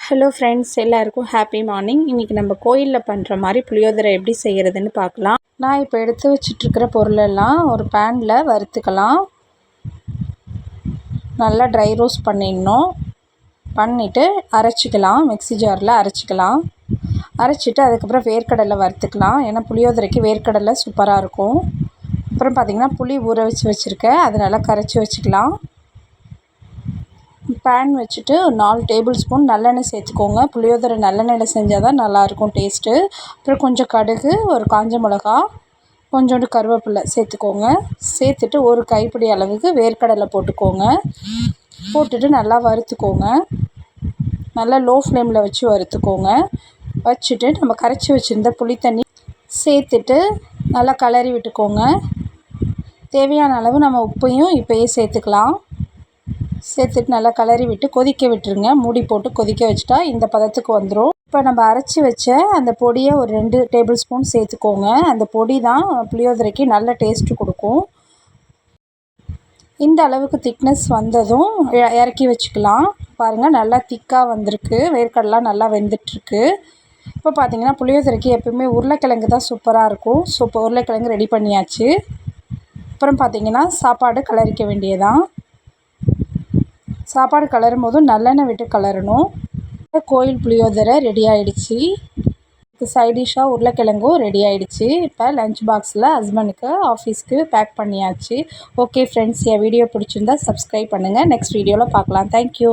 Hello friends, எல்லாருக்கும் happy morning. இன்றைக்கி நம்ம கோயிலில் பண்ணுற மாதிரி புளியோதரை எப்படி செய்கிறதுன்னு பார்க்கலாம். நான் இப்போ எடுத்து வச்சிட்ருக்கிற பொருளெல்லாம் ஒரு பேனில் வறுத்துக்கலாம். நல்லா ட்ரை ரோஸ்ட் பண்ணிவிட்டு அரைச்சிக்கலாம். மிக்ஸி ஜாரில் அரைச்சிட்டு அதுக்கப்புறம் வேர்க்கடலை வறுத்துக்கலாம். ஏன்னா புளியோதரைக்கு வேர்க்கடலை சூப்பராக இருக்கும். அப்புறம் பார்த்திங்கன்னா புளி ஊற வச்சுருக்கேன், அதை நல்லா கரைச்சி வச்சுக்கலாம். பேன் வச்சுட்டு 4 டேபிள் ஸ்பூன் நல்லெண்ணெய் சேர்த்துக்கோங்க. புளியோதரை நல்லெண்ணெயில் செஞ்சால் தான் நல்லாயிருக்கும் டேஸ்ட்டு. அப்புறம் கொஞ்சம் கடுகு, ஒரு காஞ்ச மிளகா, கொஞ்சோண்டு கருவேப்பிலை சேர்த்துக்கோங்க. சேர்த்துட்டு ஒரு கைப்பிடி அளவுக்கு வேர்க்கடலை போட்டுட்டு நல்லா வறுத்துக்கோங்க. நல்லா லோ ஃப்ளேமில் வச்சு வச்சுட்டு நம்ம கரைச்சி வச்சுருந்த புளி தண்ணி சேர்த்துட்டு நல்லா கிளறி விட்டுக்கோங்க. தேவையான அளவு நம்ம உப்பையும் இப்போயே சேர்த்துட்டு நல்லா கிளறி விட்டு கொதிக்க விட்டுருங்க. மூடி போட்டு கொதிக்க வச்சுட்டா இந்த பதத்துக்கு வந்துடும். இப்போ நம்ம அரைச்சி வச்ச அந்த பொடியை ஒரு 2 டேபிள் ஸ்பூன் சேர்த்துக்கோங்க. அந்த பொடி தான் புளியோதரைக்கு நல்ல டேஸ்ட்டு கொடுக்கும். இந்த அளவுக்கு திக்னஸ் வந்ததும் இறக்கி வச்சுக்கலாம். பாருங்கள், நல்லா திக்காக வந்திருக்கு. வேர்க்கடலாம் நல்லா வெந்துட்டுருக்கு. இப்போ பார்த்திங்கன்னா புளியோதரைக்கு எப்போயுமே உருளைக்கிழங்கு தான் சூப்பராக இருக்கும். இப்போ உருளைக்கிழங்கு ரெடி பண்ணியாச்சு. அப்புறம் பார்த்திங்கன்னா சாப்பாடு கிளறிக்க வேண்டியதான். சாப்பாடு கிளறும் போதும் நல்லெண்ணெய் விட்டு கிளறணும். கோயில் புளியோதரை ரெடி ஆகிடுச்சு. சைடிஷ்ஷாக உருளைக்கிழங்கும் ரெடி ஆகிடுச்சு. இப்போ லஞ்ச் பாக்ஸில் ஹஸ்பண்டுக்கு ஆஃபீஸ்க்கு பேக் பண்ணியாச்சு. ஓகே ஃப்ரெண்ட்ஸ், என் வீடியோ பிடிச்சிருந்தா சப்ஸ்கிரைப் பண்ணுங்கள். நெக்ஸ்ட் வீடியோவில் பார்க்கலாம். தேங்க்யூ.